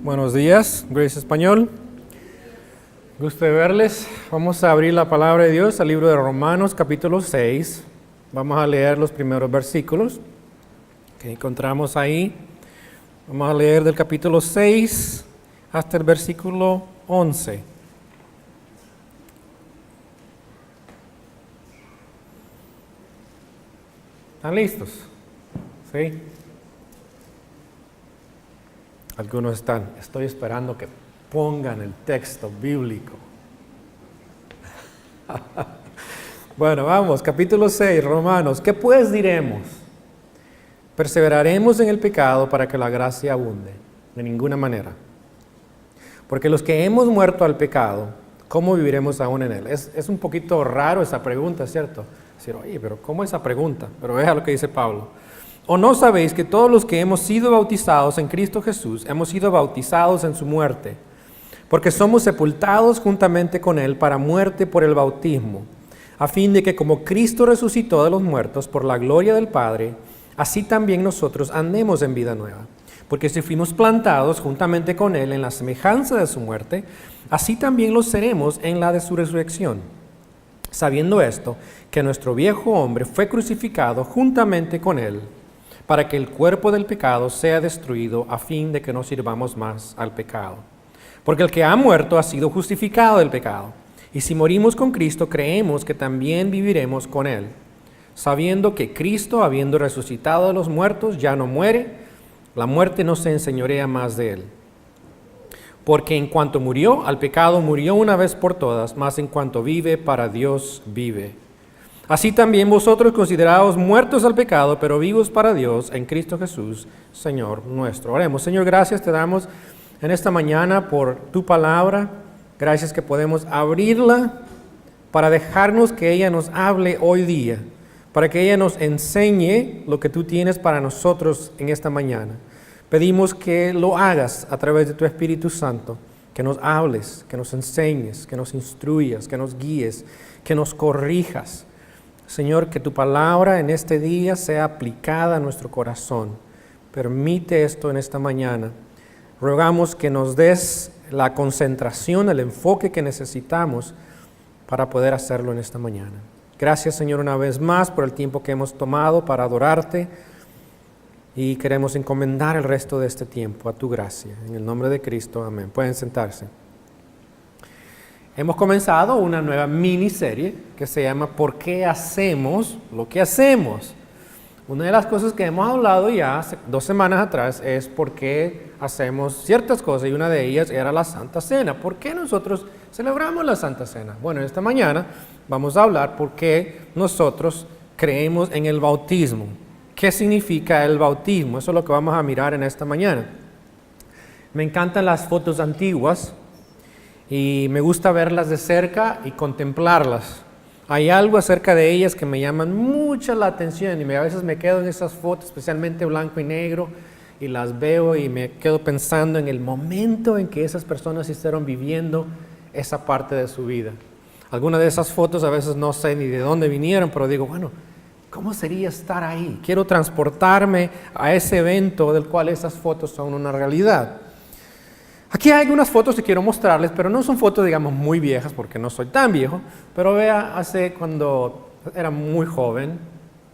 Buenos días, Grace Español. Gusto de verles. Vamos a abrir la palabra de Dios al libro de Romanos, capítulo 6. Vamos a leer los primeros versículos que encontramos ahí. Vamos a leer del capítulo 6 hasta el versículo 11. ¿Están listos? ¿Sí? Algunos están. Estoy esperando que pongan el texto bíblico. Bueno, vamos, capítulo 6, Romanos. ¿Qué pues diremos? ¿Perseveraremos en el pecado para que la gracia abunde? De ninguna manera. Porque los que hemos muerto al pecado, ¿cómo viviremos aún en él? Es un poquito raro esa pregunta, ¿cierto? Decir, oye, pero ¿cómo esa pregunta? Pero vea lo que dice Pablo. ¿O no sabéis que todos los que hemos sido bautizados en Cristo Jesús, hemos sido bautizados en su muerte? Porque somos sepultados juntamente con Él para muerte por el bautismo, a fin de que como Cristo resucitó de los muertos por la gloria del Padre, así también nosotros andemos en vida nueva. Porque si fuimos plantados juntamente con Él en la semejanza de su muerte, así también lo seremos en la de su resurrección. Sabiendo esto, que nuestro viejo hombre fue crucificado juntamente con Él, para que el cuerpo del pecado sea destruido, a fin de que no sirvamos más al pecado. Porque el que ha muerto ha sido justificado del pecado. Y si morimos con Cristo, creemos que también viviremos con Él, sabiendo que Cristo, habiendo resucitado de los muertos, ya no muere, la muerte no se enseñorea más de Él. Porque en cuanto murió, al pecado murió una vez por todas, mas en cuanto vive, para Dios vive. Así también vosotros considerados muertos al pecado, pero vivos para Dios en Cristo Jesús, Señor nuestro. Oremos. Señor, gracias te damos en esta mañana por tu palabra. Gracias que podemos abrirla para dejarnos que ella nos hable hoy día, para que ella nos enseñe lo que tú tienes para nosotros en esta mañana. Pedimos que lo hagas a través de tu Espíritu Santo, que nos hables, que nos enseñes, que nos instruyas, que nos guíes, que nos corrijas. Señor, que tu palabra en este día sea aplicada a nuestro corazón. Permite esto en esta mañana. Rogamos que nos des la concentración, el enfoque que necesitamos para poder hacerlo en esta mañana. Gracias, Señor, una vez más por el tiempo que hemos tomado para adorarte y queremos encomendar el resto de este tiempo a tu gracia. En el nombre de Cristo, amén. Pueden sentarse. Hemos comenzado una nueva miniserie que se llama ¿Por qué hacemos lo que hacemos? Una de las cosas que hemos hablado ya hace 2 semanas atrás es por qué hacemos ciertas cosas, y una de ellas era la Santa Cena. ¿Por qué nosotros celebramos la Santa Cena? Bueno, esta mañana vamos a hablar por qué nosotros creemos en el bautismo. ¿Qué significa el bautismo? Eso es lo que vamos a mirar en esta mañana. Me encantan las fotos antiguas y me gusta verlas de cerca y contemplarlas. Hay algo acerca de ellas que me llaman mucho la atención y a veces me quedo en esas fotos, especialmente blanco y negro, y las veo y me quedo pensando en el momento en que esas personas estuvieron viviendo esa parte de su vida. Algunas de esas fotos a veces no sé ni de dónde vinieron, pero digo, bueno, ¿cómo sería estar ahí? Quiero transportarme a ese evento del cual esas fotos son una realidad. Aquí hay algunas fotos que quiero mostrarles, pero no son fotos, digamos, muy viejas, porque no soy tan viejo, pero vea, hace cuando era muy joven,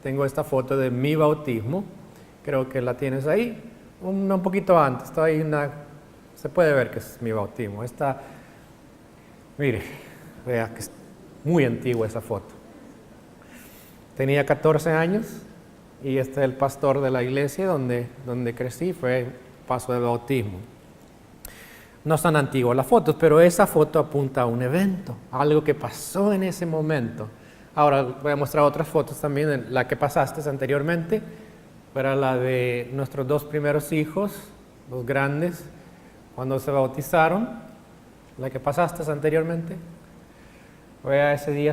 tengo esta foto de mi bautismo, creo que la tienes ahí, un poquito antes, está ahí se puede ver que es mi bautismo, mire, vea que es muy antigua esa foto. Tenía 14 años y este es el pastor de la iglesia donde crecí, fue el paso del bautismo. No son antiguas las fotos, pero esa foto apunta a un evento, algo que pasó en ese momento. Ahora voy a mostrar otras fotos también, la que pasaste anteriormente, era la de nuestros 2 primeros hijos, los grandes, cuando se bautizaron, la que pasaste anteriormente. Vea, ese día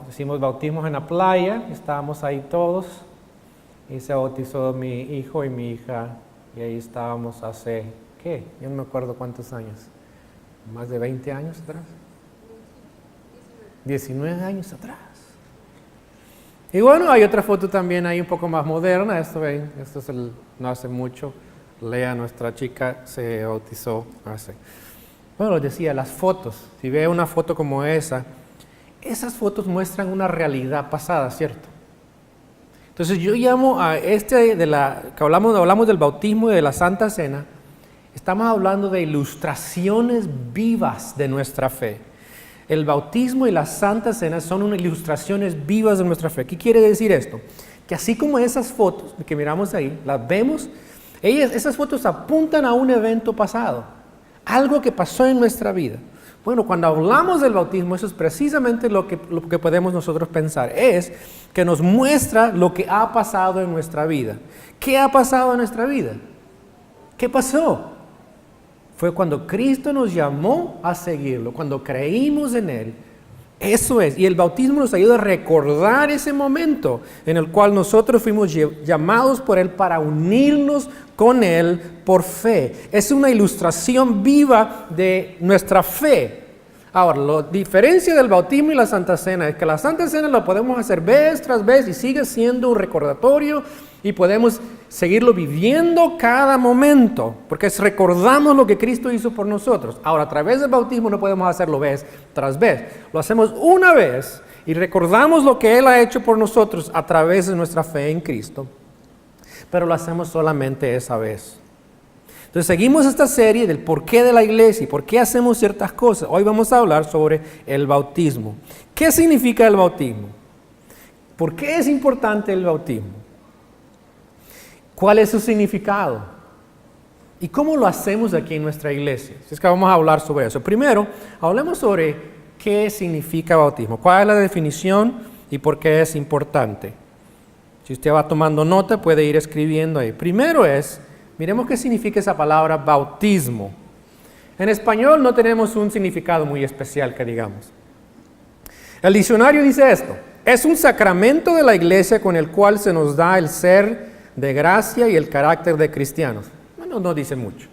hicimos bautismos en la playa, estábamos ahí todos, y se bautizó mi hijo y mi hija, y ahí estábamos hace... ¿Qué? Yo no me acuerdo cuántos años. ¿Más de 20 años atrás? 19 años atrás. Y bueno, hay otra foto también ahí un poco más moderna. Esto es no hace mucho. Lea, nuestra chica, se bautizó hace. Bueno, les decía, las fotos. Si ve una foto como esa, esas fotos muestran una realidad pasada, ¿cierto? Entonces yo llamo a que hablamos del bautismo y de la Santa Cena, estamos hablando de ilustraciones vivas de nuestra fe. El bautismo y la Santa Cena son unas ilustraciones vivas de nuestra fe. ¿Qué quiere decir esto? Que así como esas fotos que miramos ahí, las vemos, esas fotos apuntan a un evento pasado, algo que pasó en nuestra vida. Bueno, cuando hablamos del bautismo, eso es precisamente lo que podemos nosotros pensar. Es que nos muestra lo que ha pasado en nuestra vida. ¿Qué ha pasado en nuestra vida? ¿Qué pasó? Fue cuando Cristo nos llamó a seguirlo, cuando creímos en Él. Eso es. Y el bautismo nos ayuda a recordar ese momento en el cual nosotros fuimos llamados por Él para unirnos con Él por fe. Es una ilustración viva de nuestra fe. Ahora, la diferencia del bautismo y la Santa Cena es que la Santa Cena la podemos hacer vez tras vez y sigue siendo un recordatorio y podemos seguirlo viviendo cada momento, porque recordamos lo que Cristo hizo por nosotros. Ahora, a través del bautismo no podemos hacerlo vez tras vez. Lo hacemos una vez y recordamos lo que Él ha hecho por nosotros a través de nuestra fe en Cristo, pero lo hacemos solamente esa vez. Entonces seguimos esta serie del porqué de la iglesia y por qué hacemos ciertas cosas. Hoy vamos a hablar sobre el bautismo. ¿Qué significa el bautismo? ¿Por qué es importante el bautismo? ¿Cuál es su significado? ¿Y cómo lo hacemos aquí en nuestra iglesia? Es que vamos a hablar sobre eso. Primero, hablemos sobre qué significa bautismo. ¿Cuál es la definición y por qué es importante? Si usted va tomando nota, puede ir escribiendo ahí. Primero miremos qué significa esa palabra bautismo. En español no tenemos un significado muy especial que digamos. El diccionario dice esto: es un sacramento de la iglesia con el cual se nos da el ser de gracia y el carácter de cristianos. Bueno, no dice mucho.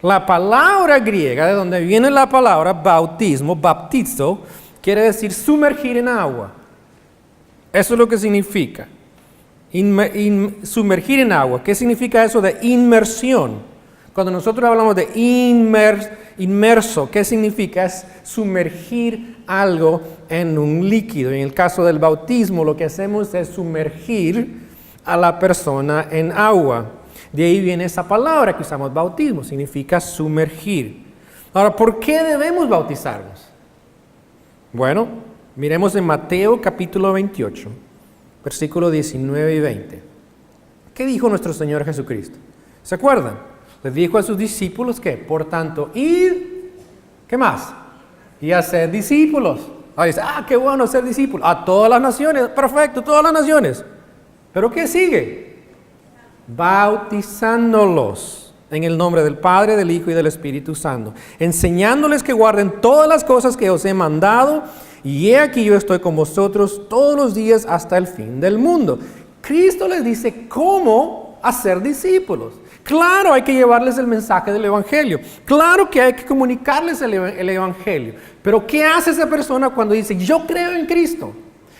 La palabra griega, de donde viene la palabra bautismo, baptizo, quiere decir sumergir en agua. Eso es lo que significa. Sumergir en agua. ¿Qué significa eso de inmersión? Cuando nosotros hablamos de inmerso, ¿qué significa? Es sumergir algo en un líquido. En el caso del bautismo, lo que hacemos es sumergir a la persona en agua. De ahí viene esa palabra que usamos, bautismo, significa sumergir. Ahora, ¿por qué debemos bautizarnos? Bueno, miremos en Mateo capítulo 28. Versículos 19 y 20. ¿Qué dijo nuestro Señor Jesucristo? ¿Se acuerdan? Les dijo a sus discípulos que, por tanto, id, ¿qué más? Y hacer discípulos. Ahora dice, qué bueno ser discípulos. A todas las naciones, perfecto, todas las naciones. ¿Pero qué sigue? Bautizándolos en el nombre del Padre, del Hijo y del Espíritu Santo, enseñándoles que guarden todas las cosas que os he mandado. Y he aquí yo estoy con vosotros todos los días hasta el fin del mundo. Cristo les dice cómo hacer discípulos. Claro, hay que llevarles el mensaje del Evangelio. Claro que hay que comunicarles el Evangelio. Pero ¿qué hace esa persona cuando dice, yo creo en Cristo?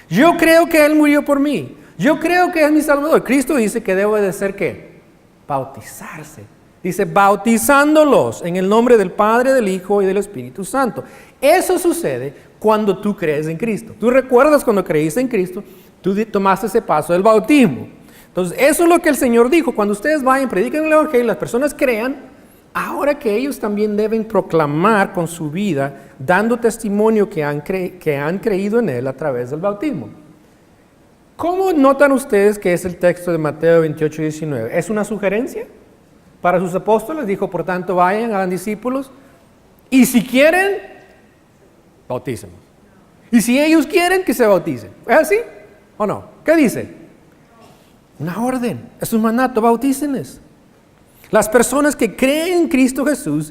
Yo creo que Él murió por mí. Yo creo que es mi Salvador. Cristo dice que debe de ser ¿qué? Bautizarse. Dice, bautizándolos en el nombre del Padre, del Hijo y del Espíritu Santo. Eso sucede cuando tú crees en Cristo. Tú recuerdas cuando creíste en Cristo, tú tomaste ese paso del bautismo. Entonces, eso es lo que el Señor dijo. Cuando ustedes vayan, prediquen el Evangelio, las personas crean, ahora que ellos también deben proclamar con su vida, dando testimonio que han creído en Él a través del bautismo. ¿Cómo notan ustedes que es el texto de Mateo 28 y 19? ¿Es una sugerencia para sus apóstoles? Dijo, por tanto, vayan, hagan discípulos. Y si quieren, bautícenlos. Y si ellos quieren, que se bauticen. ¿Es así o no? ¿Qué dice? Una orden, es un mandato, bautícenles. Las personas que creen en Cristo Jesús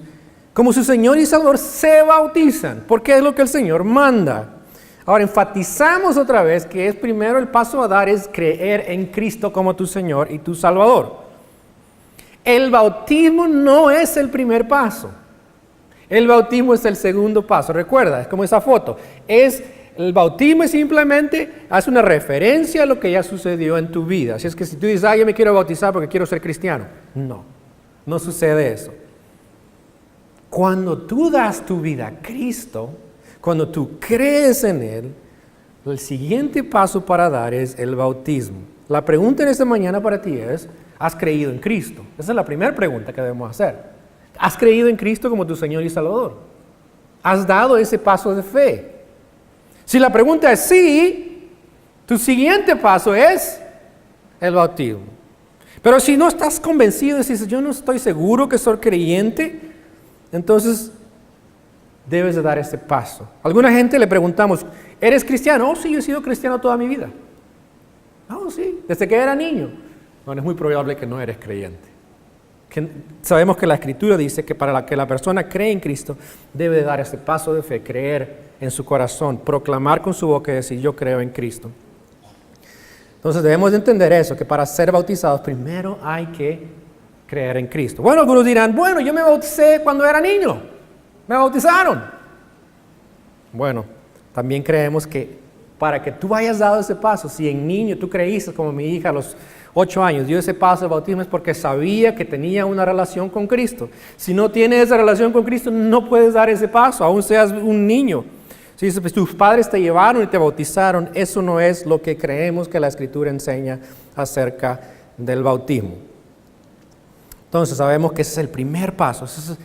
como su Señor y Salvador se bautizan, porque es lo que el Señor manda. Ahora enfatizamos otra vez que es primero el paso a dar es creer en Cristo como tu Señor y tu Salvador. El bautismo no es el primer paso. El bautismo es el segundo paso. Recuerda, es como esa foto. El bautismo es simplemente, hace una referencia a lo que ya sucedió en tu vida. Así es que si tú dices, yo me quiero bautizar porque quiero ser cristiano. No. No sucede eso. Cuando tú das tu vida a Cristo, cuando tú crees en Él, el siguiente paso para dar es el bautismo. La pregunta en esta mañana para ti es, ¿has creído en Cristo? Esa es la primera pregunta que debemos hacer. ¿Has creído en Cristo como tu Señor y Salvador? ¿Has dado ese paso de fe? Si la pregunta es sí, tu siguiente paso es el bautismo. Pero si no estás convencido y dices, yo no estoy seguro que soy creyente, entonces debes de dar ese paso. A alguna gente le preguntamos, ¿eres cristiano? Oh, sí, yo he sido cristiano toda mi vida. Oh, sí, desde que era niño. Bueno, es muy probable que no eres creyente. Sabemos que la Escritura dice que para que la persona cree en Cristo, debe de dar ese paso de fe, creer en su corazón, proclamar con su boca y decir, yo creo en Cristo. Entonces debemos de entender eso, que para ser bautizados primero hay que creer en Cristo. Bueno, algunos dirán, bueno, yo me bauticé cuando era niño, me bautizaron. Bueno, también creemos que para que tú hayas dado ese paso, si en niño tú creíste como mi hija a los 8 años, dio ese paso de bautismo es porque sabía que tenía una relación con Cristo. Si no tienes esa relación con Cristo, no puedes dar ese paso, aún seas un niño. Si pues, tus padres te llevaron y te bautizaron, eso no es lo que creemos que la Escritura enseña acerca del bautismo. Entonces sabemos que ese es el primer paso, eso es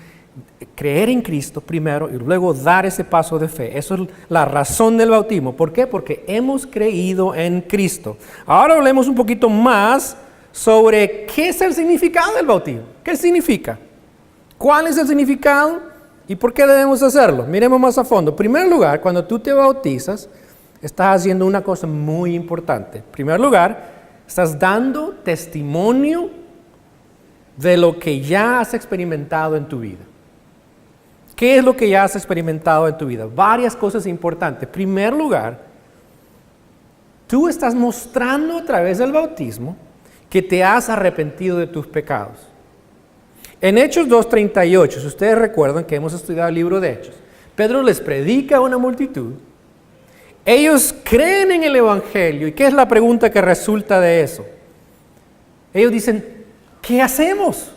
creer en Cristo primero y luego dar ese paso de fe. Eso es la razón del bautismo. ¿Por qué? Porque hemos creído en Cristo. Ahora hablemos un poquito más sobre qué es el significado del bautismo. ¿Qué significa? ¿Cuál es el significado? ¿Y por qué debemos hacerlo? Miremos más a fondo. En primer lugar, cuando tú te bautizas, estás haciendo una cosa muy importante. En primer lugar, estás dando testimonio de lo que ya has experimentado en tu vida. ¿Qué es lo que ya has experimentado en tu vida? Varias cosas importantes. En primer lugar, tú estás mostrando a través del bautismo que te has arrepentido de tus pecados. En Hechos 2:38, si ustedes recuerdan que hemos estudiado el libro de Hechos, Pedro les predica a una multitud. Ellos creen en el Evangelio. ¿Y qué es la pregunta que resulta de eso? Ellos dicen, ¿qué hacemos?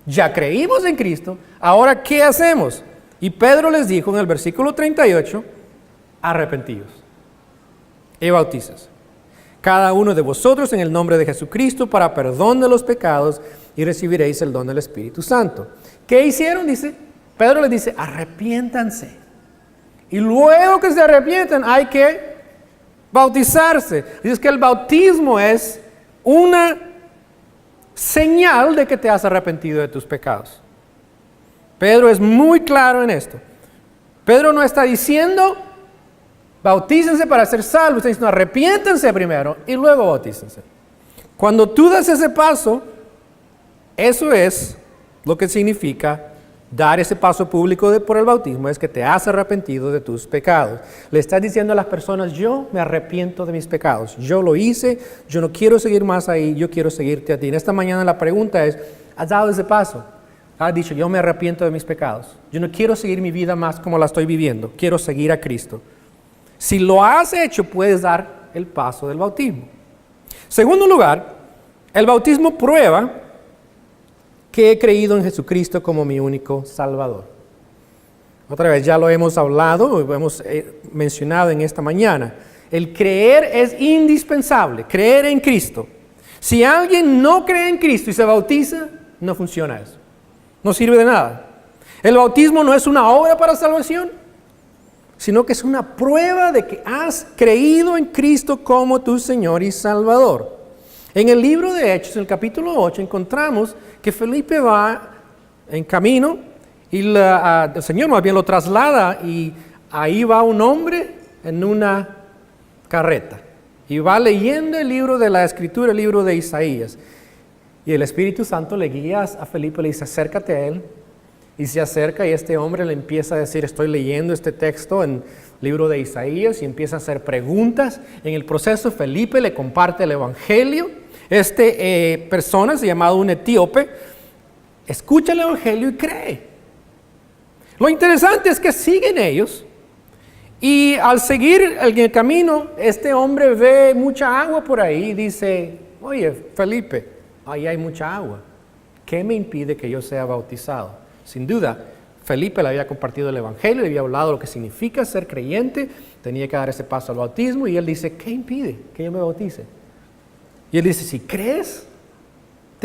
Ya creímos en Cristo, ahora ¿qué hacemos? Y Pedro les dijo en el versículo 38, arrepentidos y bautizados cada uno de vosotros en el nombre de Jesucristo para perdón de los pecados y recibiréis el don del Espíritu Santo. ¿Qué hicieron? Dice, Pedro les dice, arrepiéntanse. Y luego que se arrepientan hay que bautizarse. Dice que el bautismo es una señal de que te has arrepentido de tus pecados. Pedro es muy claro en esto. Pedro no está diciendo, bautícense para ser salvos, está diciendo, arrepiéntanse primero y luego bautícense. Cuando tú das ese paso, eso es lo que significa dar ese paso público por el bautismo, es que te has arrepentido de tus pecados. Le estás diciendo a las personas, yo me arrepiento de mis pecados, yo lo hice, yo no quiero seguir más ahí, yo quiero seguirte a ti. En esta mañana la pregunta es, ¿has dado ese paso? Has dicho, yo me arrepiento de mis pecados, yo no quiero seguir mi vida más como la estoy viviendo, quiero seguir a Cristo. Si lo has hecho, puedes dar el paso del bautismo. Segundo lugar, el bautismo prueba que he creído en Jesucristo como mi único Salvador. Otra vez, ya lo hemos hablado, lo hemos mencionado en esta mañana. El creer es indispensable, creer en Cristo. Si alguien no cree en Cristo y se bautiza, no funciona eso. No sirve de nada. El bautismo no es una obra para salvación, sino que es una prueba de que has creído en Cristo como tu Señor y Salvador. En el libro de Hechos, en el capítulo 8, encontramos que Felipe va en camino y el Señor más bien lo traslada y ahí va un hombre en una carreta y va leyendo el libro de la Escritura, el libro de Isaías. Y el Espíritu Santo le guía a Felipe, le dice, acércate a él. Y se acerca y este hombre le empieza a decir, estoy leyendo este texto en el libro de Isaías, y empieza a hacer preguntas. En el proceso Felipe le comparte el Evangelio. Persona, se llamaba un etíope, escucha el Evangelio y cree. Lo interesante es que siguen ellos, y al seguir en el camino, este hombre ve mucha agua por ahí y dice, oye, Felipe, ahí hay mucha agua. ¿qué me impide que yo sea bautizado? Sin duda, Felipe le había compartido el Evangelio, le había hablado de lo que significa ser creyente, tenía que dar ese paso al bautismo, y él dice, ¿qué impide que yo me bautice? Y él dice, si crees,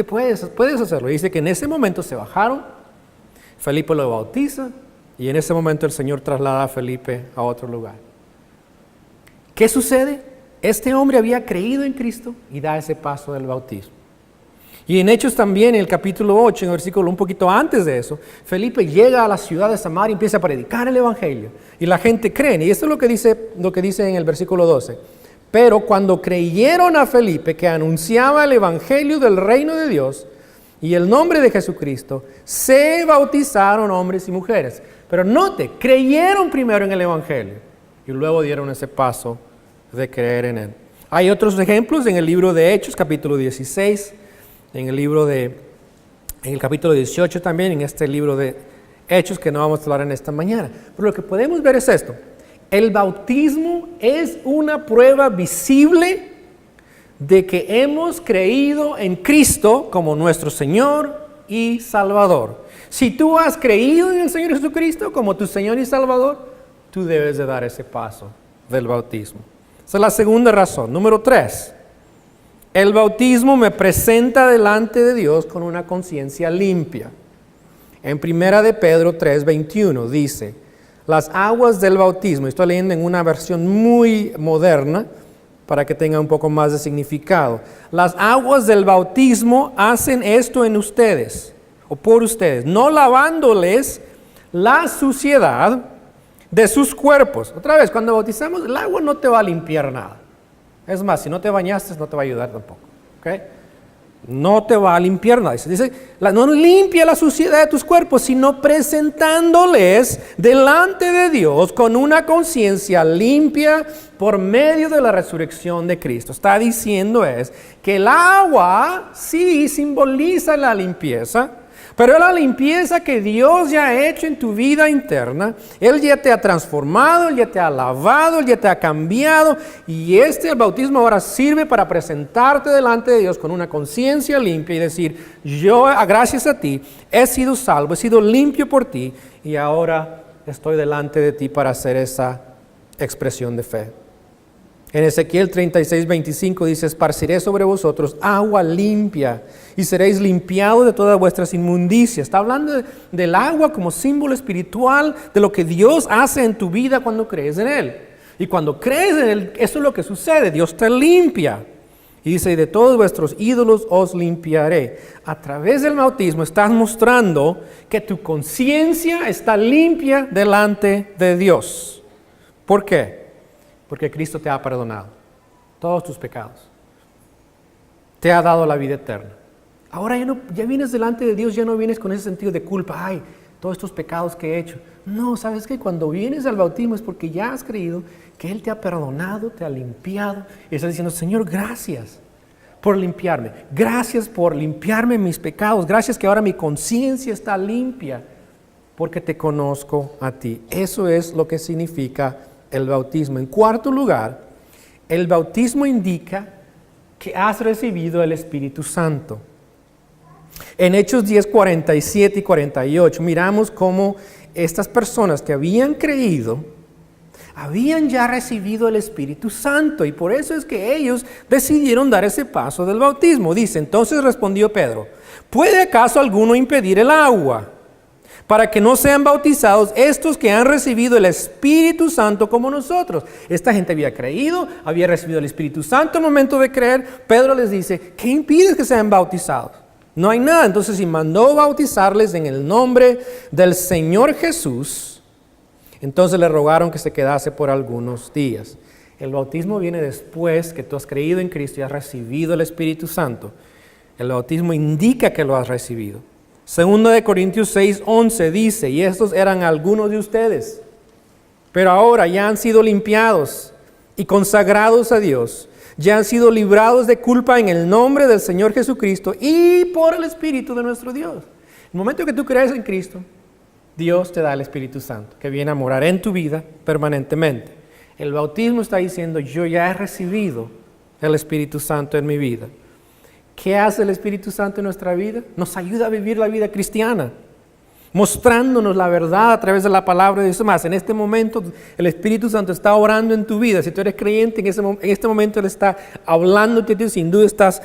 puedes hacerlo. Y dice que en ese momento se bajaron, Felipe lo bautiza, y en ese momento el Señor traslada a Felipe a otro lugar. ¿Qué sucede? Este hombre había creído en Cristo y da ese paso del bautismo. Y en Hechos también, en el capítulo 8, en el versículo un poquito antes de eso, Felipe llega a la ciudad de Samaria y empieza a predicar el Evangelio. Y la gente cree. Y esto es lo que dice en el versículo 12. Pero cuando creyeron a Felipe, que anunciaba el Evangelio del reino de Dios y el nombre de Jesucristo, se bautizaron hombres y mujeres. Pero note, creyeron primero en el Evangelio y luego dieron ese paso de creer en él. Hay otros ejemplos en el libro de Hechos, capítulo 16, en el capítulo 18 también, en este libro de Hechos que no vamos a hablar en esta mañana. Pero lo que podemos ver es esto. El bautismo es una prueba visible de que hemos creído en Cristo como nuestro Señor y Salvador. Si tú has creído en el Señor Jesucristo como tu Señor y Salvador, tú debes de dar ese paso del bautismo. Esa es la segunda razón. Número 3. El bautismo me presenta delante de Dios con una conciencia limpia. En 1 de Pedro 3:21 dice, las aguas del bautismo, estoy leyendo en una versión muy moderna para que tenga un poco más de significado. Las aguas del bautismo hacen esto en ustedes, o por ustedes, no lavándoles la suciedad de sus cuerpos. Otra vez, cuando bautizamos, el agua no te va a limpiar nada. Es más, si no te bañaste, no te va a ayudar tampoco. ¿Okay? No te va a limpiar nada. Dice, no limpia la suciedad de tus cuerpos, sino presentándoles delante de Dios con una conciencia limpia por medio de la resurrección de Cristo. Está diciendo que el agua sí simboliza la limpieza, pero es la limpieza que Dios ya ha hecho en tu vida interna. Él ya te ha transformado, Él ya te ha lavado, Él ya te ha cambiado. Y el bautismo ahora sirve para presentarte delante de Dios con una conciencia limpia y decir, yo, gracias a ti, he sido salvo, he sido limpio por ti, y ahora estoy delante de ti para hacer esa expresión de fe. En Ezequiel 36:25 dice, esparciré sobre vosotros agua limpia y seréis limpiados de todas vuestras inmundicias. Está hablando del agua como símbolo espiritual de lo que Dios hace en tu vida cuando crees en Él. Y cuando crees en Él, eso es lo que sucede, Dios te limpia. Y dice, y de todos vuestros ídolos os limpiaré. A través del bautismo estás mostrando que tu conciencia está limpia delante de Dios. ¿Por qué? Porque Cristo te ha perdonado todos tus pecados. Te ha dado la vida eterna. Ahora ya vienes delante de Dios, ya no vienes con ese sentido de culpa. Ay, todos estos pecados que he hecho. No, ¿sabes qué? Cuando vienes al bautismo es porque ya has creído que Él te ha perdonado, te ha limpiado. Y estás diciendo, Señor, gracias por limpiarme. Gracias por limpiarme mis pecados. Gracias que ahora mi conciencia está limpia porque te conozco a ti. Eso es lo que significa el bautismo. En cuarto lugar, el bautismo indica que has recibido el Espíritu Santo. En Hechos 10, 47 y 48, miramos cómo estas personas que habían creído, habían ya recibido el Espíritu Santo, y por eso es que ellos decidieron dar ese paso del bautismo. Dice, entonces respondió Pedro, ¿puede acaso alguno impedir el agua para que no sean bautizados estos que han recibido el Espíritu Santo como nosotros? Esta gente había creído, había recibido el Espíritu Santo al momento de creer. Pedro les dice, ¿qué impide que sean bautizados? No hay nada. Entonces, y mandó bautizarles en el nombre del Señor Jesús. Entonces le rogaron que se quedase por algunos días. El bautismo viene después que tú has creído en Cristo y has recibido el Espíritu Santo. El bautismo indica que lo has recibido. 2 Corintios 6:11 dice, y estos eran algunos de ustedes, pero ahora ya han sido limpiados y consagrados a Dios, ya han sido librados de culpa en el nombre del Señor Jesucristo y por el Espíritu de nuestro Dios. En el momento que tú crees en Cristo, Dios te da el Espíritu Santo, que viene a morar en tu vida permanentemente. El bautismo está diciendo, yo ya he recibido el Espíritu Santo en mi vida. ¿Qué hace el Espíritu Santo en nuestra vida? Nos ayuda a vivir la vida cristiana, mostrándonos la verdad a través de la palabra de Dios. Más, en este momento el Espíritu Santo está obrando en tu vida. Si tú eres creyente, en este momento Él está hablándote a ti. Sin duda estás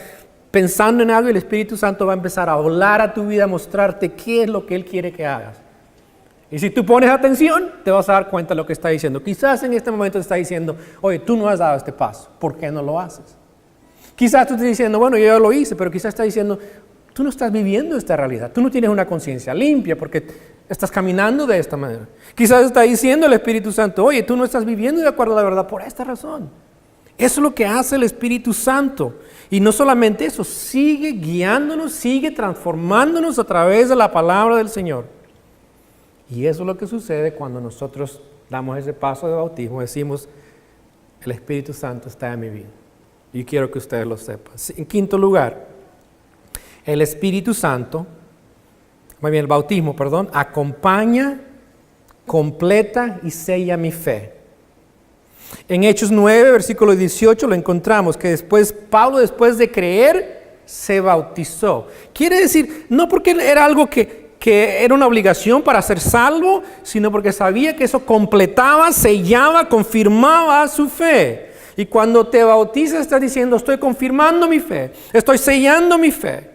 pensando en algo y el Espíritu Santo va a empezar a hablar a tu vida, a mostrarte qué es lo que Él quiere que hagas. Y si tú pones atención, te vas a dar cuenta de lo que está diciendo. Quizás en este momento te está diciendo, oye, tú no has dado este paso, ¿por qué no lo haces? Quizás tú estés diciendo, bueno, yo ya lo hice, pero quizás está diciendo, tú no estás viviendo esta realidad, tú no tienes una conciencia limpia porque estás caminando de esta manera. Quizás está diciendo el Espíritu Santo, oye, tú no estás viviendo de acuerdo a la verdad por esta razón. Eso es lo que hace el Espíritu Santo. Y no solamente eso, sigue guiándonos, sigue transformándonos a través de la palabra del Señor. Y eso es lo que sucede cuando nosotros damos ese paso de bautismo, decimos, el Espíritu Santo está en mi vida. Y quiero que ustedes lo sepan. En quinto lugar, el Espíritu Santo, el bautismo, acompaña, completa y sella mi fe. En Hechos 9, versículo 18, lo encontramos, que Pablo después de creer, se bautizó. Quiere decir, no porque era algo que era una obligación para ser salvo, sino porque sabía que eso completaba, sellaba, confirmaba su fe. Y cuando te bautizas estás diciendo, estoy confirmando mi fe, estoy sellando mi fe.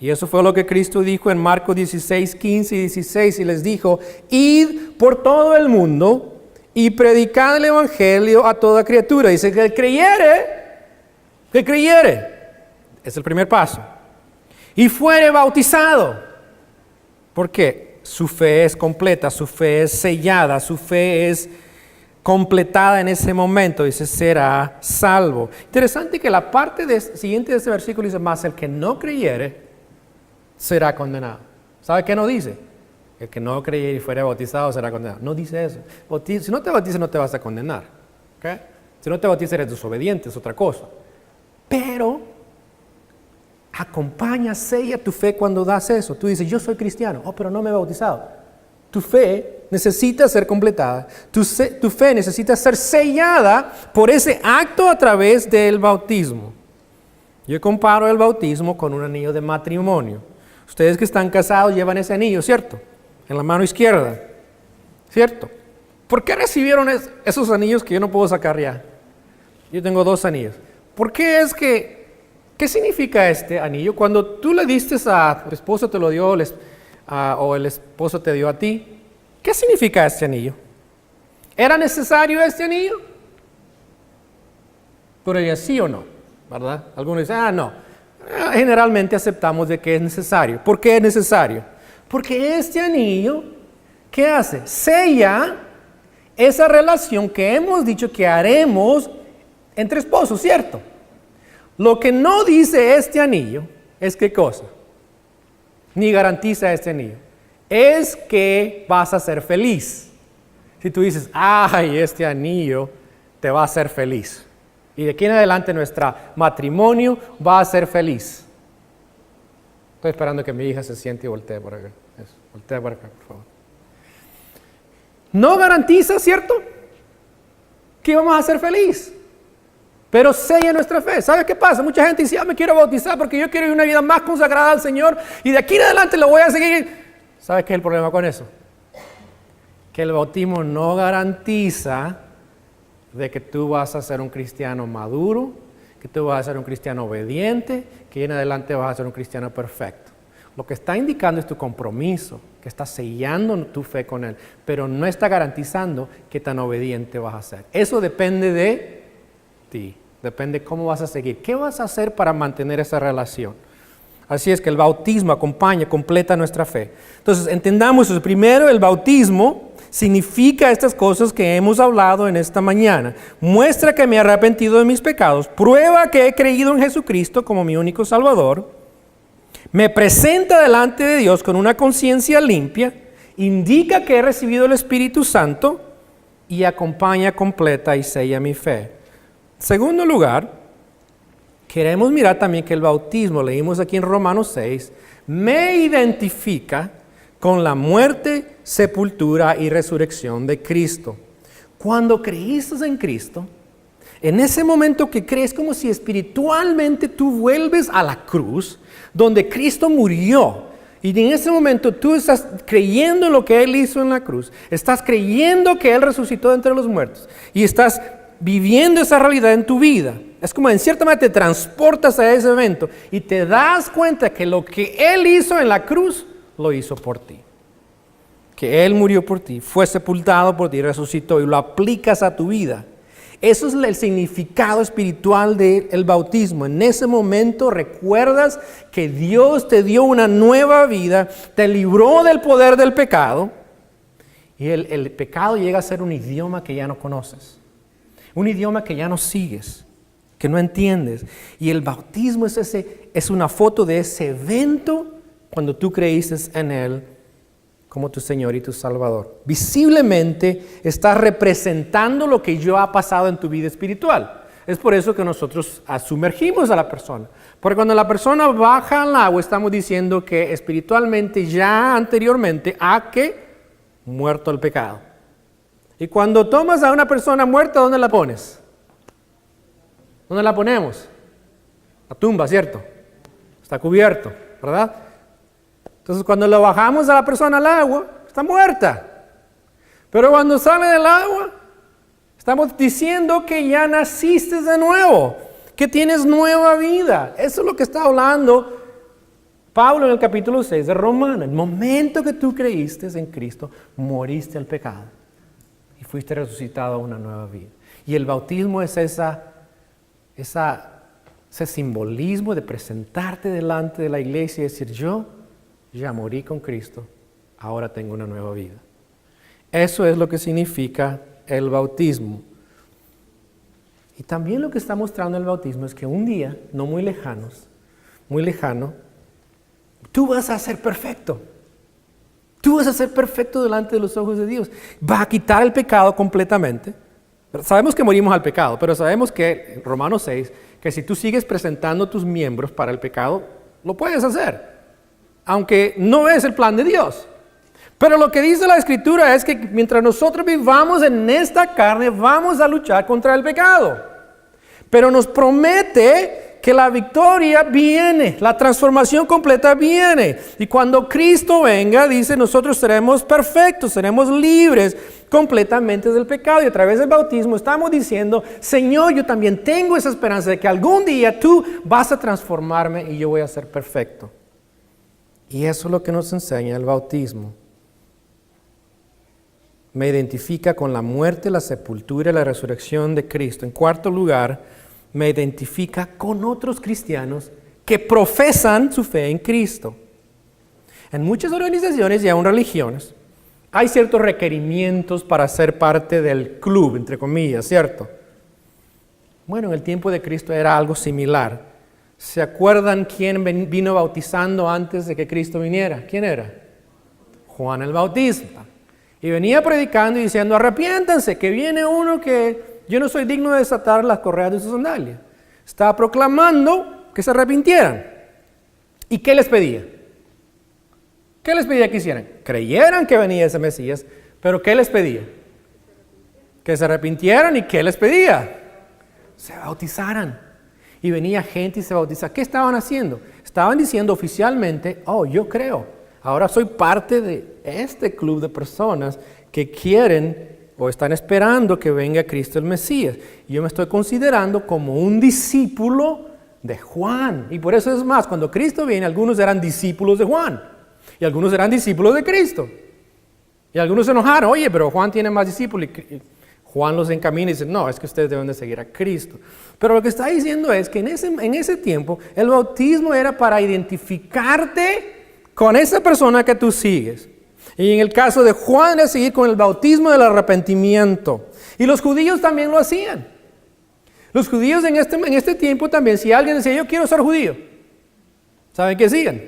Y eso fue lo que Cristo dijo en Marcos 16, 15 y 16, y les dijo, id por todo el mundo y predicad el evangelio a toda criatura. Dice que creyere, es el primer paso, y fuere bautizado. ¿Por qué? Su fe es completa, su fe es sellada, su fe es completada en ese momento, dice, será salvo. Interesante que la parte siguiente de ese versículo dice, más el que no creyere será condenado. ¿Sabe qué no dice? El que no creyere y fuere bautizado será condenado. No dice eso. Si no te bautizas no te vas a condenar. ¿Okay? Si no te bautizas eres desobediente, es otra cosa. Pero acompaña, sella tu fe cuando das eso. Tú dices, yo soy cristiano, pero no me he bautizado. Tu fe necesita ser completada, tu fe necesita ser sellada por ese acto a través del bautismo. Yo comparo el bautismo con un anillo de matrimonio. Ustedes que están casados llevan ese anillo, ¿cierto? En la mano izquierda, ¿cierto? ¿Por qué recibieron esos anillos que yo no puedo sacar ya? Yo tengo 2 anillos. ¿Por qué es que, qué significa este anillo? Cuando tú le diste a tu esposo, te lo dio, o el esposo te dio a ti, ¿qué significa este anillo? ¿Era necesario este anillo? Por ella sí o no, ¿verdad? Algunos dicen, no. Generalmente aceptamos de que es necesario. ¿Por qué es necesario? Porque este anillo, ¿qué hace? Sella esa relación que hemos dicho que haremos entre esposos, ¿cierto? Lo que no dice este anillo es ¿qué cosa? Ni garantiza este anillo. Es que vas a ser feliz. Si tú dices, este anillo te va a hacer feliz. Y de aquí en adelante nuestro matrimonio va a ser feliz. Estoy esperando que mi hija se siente y voltee por acá. Eso, voltea por acá, por favor. No garantiza, ¿cierto? Que vamos a ser feliz. Pero sella nuestra fe. ¿Sabe qué pasa? Mucha gente dice, me quiero bautizar porque yo quiero vivir una vida más consagrada al Señor y de aquí en adelante lo voy a seguir. ¿Sabe qué es el problema con eso? Que el bautismo no garantiza de que tú vas a ser un cristiano maduro, que tú vas a ser un cristiano obediente, que en adelante vas a ser un cristiano perfecto. Lo que está indicando es tu compromiso, que estás sellando tu fe con Él, pero no está garantizando qué tan obediente vas a ser. Eso depende de ti. Depende cómo vas a seguir. ¿Qué vas a hacer para mantener esa relación? Así es que el bautismo acompaña, completa nuestra fe. Entonces, entendamos eso. Primero, el bautismo significa estas cosas que hemos hablado en esta mañana. Muestra que me he arrepentido de mis pecados. Prueba que he creído en Jesucristo como mi único Salvador. Me presenta delante de Dios con una conciencia limpia. Indica que he recibido el Espíritu Santo. Y acompaña, completa y sella mi fe. Segundo lugar, queremos mirar también que el bautismo, leímos aquí en Romanos 6, me identifica con la muerte, sepultura y resurrección de Cristo. Cuando creíste en Cristo, En ese momento que crees, como si espiritualmente tú vuelves a la cruz, donde Cristo murió. Y en ese momento tú estás creyendo en lo que Él hizo en la cruz. Estás creyendo que Él resucitó de entre los muertos. Y estás viviendo esa realidad en tu vida. Es como en cierta manera te transportas a ese evento y te das cuenta que lo que Él hizo en la cruz, lo hizo por ti. Que Él murió por ti, fue sepultado por ti, resucitó y lo aplicas a tu vida. Eso es el significado espiritual del bautismo. En ese momento recuerdas que Dios te dio una nueva vida, te libró del poder del pecado y el pecado llega a ser un idioma que ya no conoces, un idioma que ya no sigues, que no entiendes. Y el bautismo es una foto de ese evento cuando tú creíste en Él como tu Señor y tu Salvador. Visiblemente estás representando lo que ya ha pasado en tu vida espiritual. Es por eso que nosotros sumergimos a la persona. Porque cuando la persona baja al agua, estamos diciendo que espiritualmente ya anteriormente ha muerto el pecado. Y cuando tomas a una persona muerta, ¿dónde la pones? ¿Dónde la ponemos? La tumba, ¿cierto? Está cubierto, ¿verdad? Entonces, cuando lo bajamos a la persona al agua, está muerta. Pero cuando sale del agua, estamos diciendo que ya naciste de nuevo, que tienes nueva vida. Eso es lo que está hablando Pablo en el capítulo 6 de Romanos. El momento que tú creíste en Cristo, moriste al pecado y fuiste resucitado a una nueva vida. Y el bautismo es ese simbolismo de presentarte delante de la iglesia y decir, yo ya morí con Cristo, ahora tengo una nueva vida. Eso es lo que significa el bautismo. Y también lo que está mostrando el bautismo es que un día, no muy lejano, tú vas a ser perfecto. Tú vas a ser perfecto delante de los ojos de Dios. Va a quitar el pecado completamente. Sabemos que morimos al pecado, pero sabemos que en Romanos 6, que si tú sigues presentando tus miembros para el pecado, lo puedes hacer. Aunque no es el plan de Dios. Pero lo que dice la Escritura es que mientras nosotros vivamos en esta carne, vamos a luchar contra el pecado. Pero nos promete que la victoria viene, la transformación completa viene. Y cuando Cristo venga, dice, nosotros seremos perfectos, seremos libres completamente del pecado. Y a través del bautismo estamos diciendo, Señor, yo también tengo esa esperanza de que algún día tú vas a transformarme y yo voy a ser perfecto. Y eso es lo que nos enseña el bautismo. Me identifica con la muerte, la sepultura y la resurrección de Cristo. En cuarto lugar, me identifica con otros cristianos que profesan su fe en Cristo. En muchas organizaciones y aún religiones, hay ciertos requerimientos para ser parte del club, entre comillas, ¿cierto? Bueno, en el tiempo de Cristo era algo similar. ¿Se acuerdan quién vino bautizando antes de que Cristo viniera? ¿Quién era? Juan el Bautista. Y venía predicando y diciendo, arrepiéntanse, que viene uno que yo no soy digno de desatar las correas de sus sandalias. Estaba proclamando que se arrepintieran. ¿Y qué les pedía? ¿Qué les pedía que hicieran? Creyeran que venía ese Mesías, pero ¿qué les pedía? Que se arrepintieran. ¿Y qué les pedía? Se bautizaran. Y venía gente y se bautizaba. ¿Qué estaban haciendo? Estaban diciendo oficialmente, oh, yo creo. Ahora soy parte de este club de personas que quieren o están esperando que venga Cristo el Mesías. Y yo me estoy considerando como un discípulo de Juan. Y por eso es más, cuando Cristo viene, algunos eran discípulos de Juan. Y algunos eran discípulos de Cristo. Y algunos se enojaron, oye, pero Juan tiene más discípulos. Y Juan los encamina y dice, no, es que ustedes deben de seguir a Cristo. Pero lo que está diciendo es que en ese tiempo el bautismo era para identificarte con esa persona que tú sigues. Y en el caso de Juan era seguir con el bautismo del arrepentimiento. Y los judíos también lo hacían. Los judíos en este tiempo también, si alguien decía, yo quiero ser judío, ¿saben qué hacían?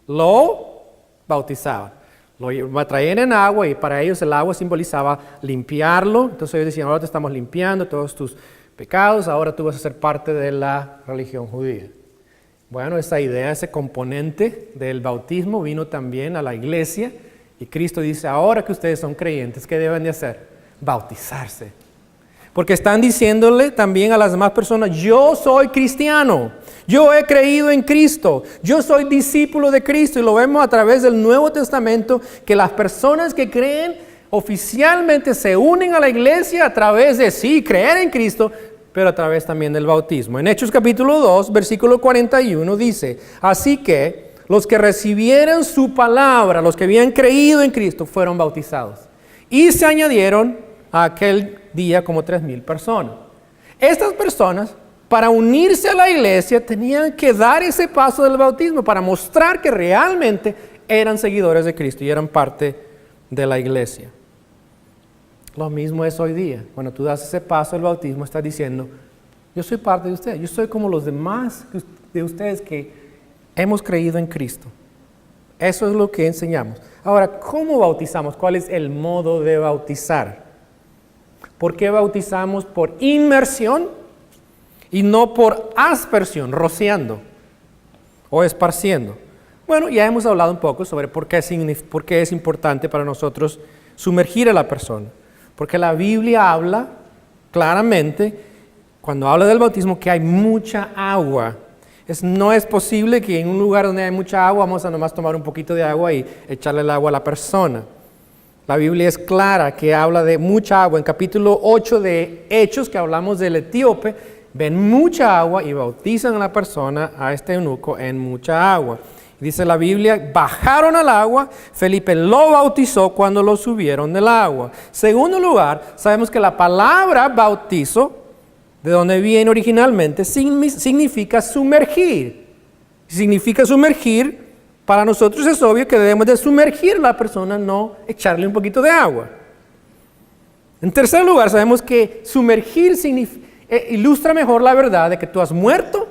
Lo bautizaban. Lo traían en agua y para ellos el agua simbolizaba limpiarlo. Entonces ellos decían, ahora te estamos limpiando todos tus pecados, ahora tú vas a ser parte de la religión judía. Bueno, esa idea, ese componente del bautismo vino también a la iglesia y Cristo dice, ahora que ustedes son creyentes, ¿qué deben de hacer? Bautizarse. Porque están diciéndole también a las demás personas, yo soy cristiano, yo he creído en Cristo, yo soy discípulo de Cristo. Y lo vemos a través del Nuevo Testamento, que las personas que creen oficialmente se unen a la iglesia a través de sí, creer en Cristo, pero a través también del bautismo. En Hechos capítulo 2, versículo 41 dice, así que los que recibieron su palabra, los que habían creído en Cristo, fueron bautizados. Y se añadieron a aquel día como 3,000 personas. Estas personas, para unirse a la iglesia, tenían que dar ese paso del bautismo para mostrar que realmente eran seguidores de Cristo y eran parte de la iglesia. Lo mismo es hoy día. Cuando tú das ese paso del bautismo, estás diciendo, yo soy parte de ustedes, yo soy como los demás de ustedes que hemos creído en Cristo. Eso es lo que enseñamos. Ahora, ¿cómo bautizamos? ¿Cuál es el modo de bautizar? ¿Por qué bautizamos por inmersión y no por aspersión, rociando o esparciendo? Bueno, ya hemos hablado un poco sobre por qué es importante para nosotros sumergir a la persona. Porque la Biblia habla claramente, cuando habla del bautismo, que hay mucha agua. No es posible que en un lugar donde hay mucha agua vamos a nomás tomar un poquito de agua y echarle el agua a la persona. La Biblia es clara que habla de mucha agua. En capítulo 8 de Hechos, que hablamos del etíope, ven mucha agua y bautizan a la persona, a este eunuco, en mucha agua. Dice la Biblia, bajaron al agua, Felipe lo bautizó cuando lo subieron del agua. Segundo lugar, sabemos que la palabra bautizo, de donde viene originalmente, significa sumergir. Significa sumergir, para nosotros es obvio que debemos de sumergir a la persona, no echarle un poquito de agua. En tercer lugar, sabemos que sumergir ilustra mejor la verdad de que tú has muerto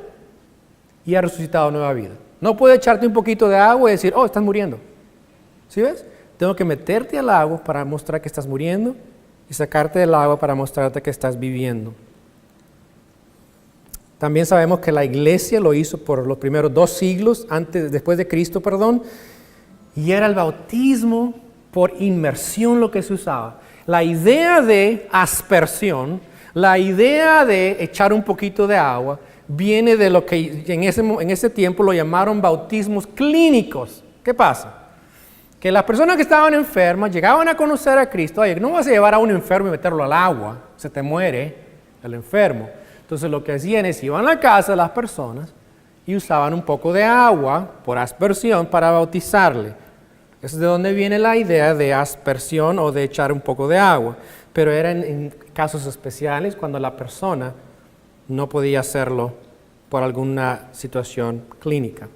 y has resucitado nueva vida. No puedes echarte un poquito de agua y decir, oh, estás muriendo. ¿Sí ves? Tengo que meterte al agua para mostrar que estás muriendo y sacarte del agua para mostrarte que estás viviendo. También sabemos que la iglesia lo hizo por los primeros 2 siglos, después de Cristo, y era el bautismo por inmersión lo que se usaba. La idea de aspersión, la idea de echar un poquito de agua, viene de lo que en ese tiempo lo llamaron bautismos clínicos. ¿Qué pasa? Que las personas que estaban enfermas llegaban a conocer a Cristo. Oye, no vas a llevar a un enfermo y meterlo al agua, se te muere el enfermo. Entonces lo que hacían es iban a la casa de las personas y usaban un poco de agua por aspersión para bautizarle. Es de donde viene la idea de aspersión o de echar un poco de agua. Pero era en casos especiales cuando la persona no podía hacerlo por alguna situación clínica.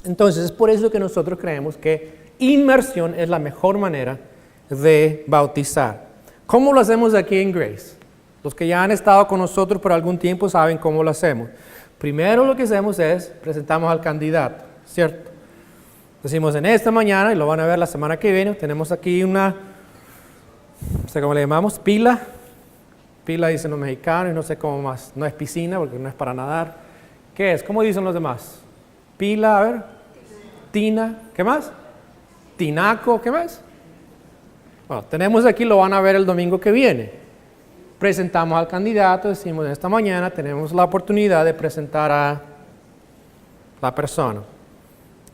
Entonces, es por eso que nosotros creemos que inmersión es la mejor manera de bautizar. ¿Cómo lo hacemos aquí en Grace? Los que ya han estado con nosotros por algún tiempo saben cómo lo hacemos. Primero lo que hacemos es presentamos al candidato, ¿cierto? Decimos en esta mañana, y lo van a ver la semana que viene, tenemos aquí una, no sé cómo le llamamos, pila. Pila dicen los mexicanos y no sé cómo más. No es piscina porque no es para nadar. ¿Qué es? ¿Cómo dicen los demás? Pila, a ver. Tina, ¿qué más? Tinaco, ¿qué más? Bueno, tenemos aquí, lo van a ver el domingo que viene. Presentamos al candidato, decimos esta mañana tenemos la oportunidad de presentar a la persona.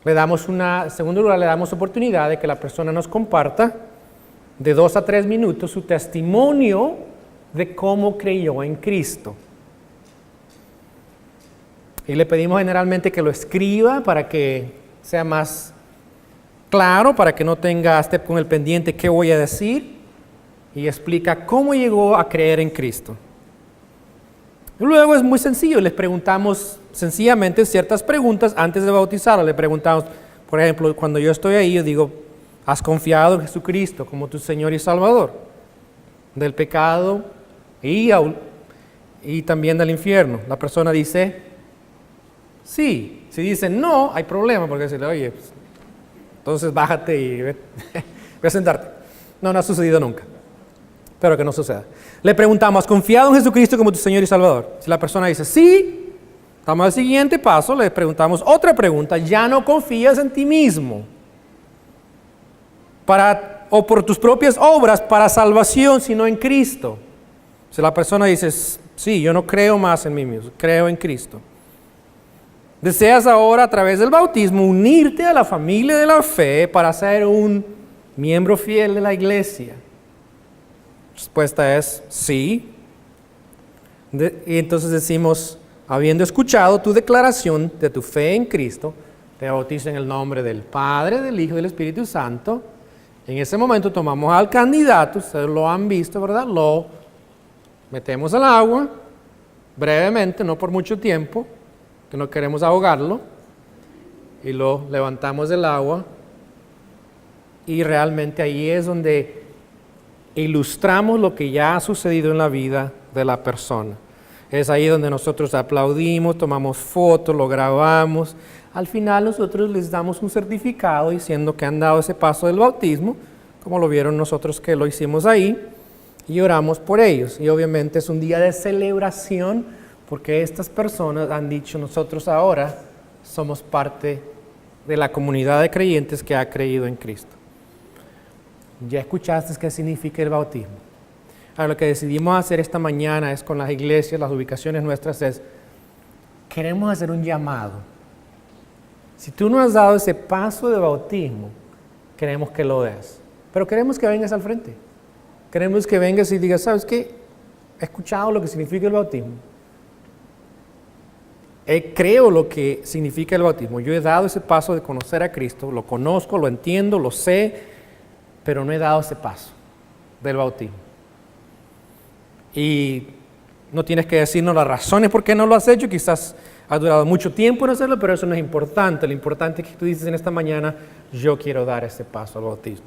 En segundo lugar, le damos oportunidad de que la persona nos comparta de 2 a 3 minutos su testimonio de cómo creyó en Cristo. Y le pedimos generalmente que lo escriba para que sea más claro, para que no esté con el pendiente qué voy a decir, y explica cómo llegó a creer en Cristo. Y luego es muy sencillo, les preguntamos sencillamente ciertas preguntas antes de bautizarlo. Le preguntamos, por ejemplo, cuando yo estoy ahí, yo digo, ¿has confiado en Jesucristo como tu Señor y Salvador? Del pecado y también del infierno. La persona dice, sí. Si dice no, hay problema, porque decirle, oye, pues, entonces bájate y ve a sentarte. No ha sucedido nunca. Espero que no suceda. Le preguntamos, ¿has confiado en Jesucristo como tu Señor y Salvador? Si la persona dice sí, damos al siguiente paso, le preguntamos otra pregunta, ¿ya no confías en ti mismo? O por tus propias obras para salvación, sino en Cristo. Si la persona dice, sí, yo no creo más en mí mismo, creo en Cristo. ¿Deseas ahora a través del bautismo unirte a la familia de la fe para ser un miembro fiel de la iglesia? La respuesta es sí. Y entonces decimos, habiendo escuchado tu declaración de tu fe en Cristo, te bautizo en el nombre del Padre, del Hijo y del Espíritu Santo. En ese momento tomamos al candidato, ustedes lo han visto, ¿verdad? Lo metemos al agua, brevemente, no por mucho tiempo, que no queremos ahogarlo, y lo levantamos del agua, y realmente ahí es donde ilustramos lo que ya ha sucedido en la vida de la persona. Es ahí donde nosotros aplaudimos, tomamos fotos, lo grabamos. Al final nosotros les damos un certificado diciendo que han dado ese paso del bautismo, como lo vieron nosotros que lo hicimos ahí, y oramos por ellos. Y obviamente es un día de celebración porque estas personas han dicho, nosotros ahora somos parte de la comunidad de creyentes que ha creído en Cristo. Ya escuchaste qué significa el bautismo. Ahora lo que decidimos hacer esta mañana es con las iglesias, las ubicaciones nuestras, queremos hacer un llamado. Si tú no has dado ese paso de bautismo, queremos que lo des. Pero queremos que vengas al frente. Queremos que vengas y digas, ¿sabes qué? He escuchado lo que significa el bautismo. Creo lo que significa el bautismo. Yo he dado ese paso de conocer a Cristo, lo conozco, lo entiendo, lo sé, pero no he dado ese paso del bautismo. Y no tienes que decirnos las razones por qué no lo has hecho, quizás ha durado mucho tiempo en hacerlo, pero eso no es importante. Lo importante es que tú dices en esta mañana, yo quiero dar ese paso al bautismo.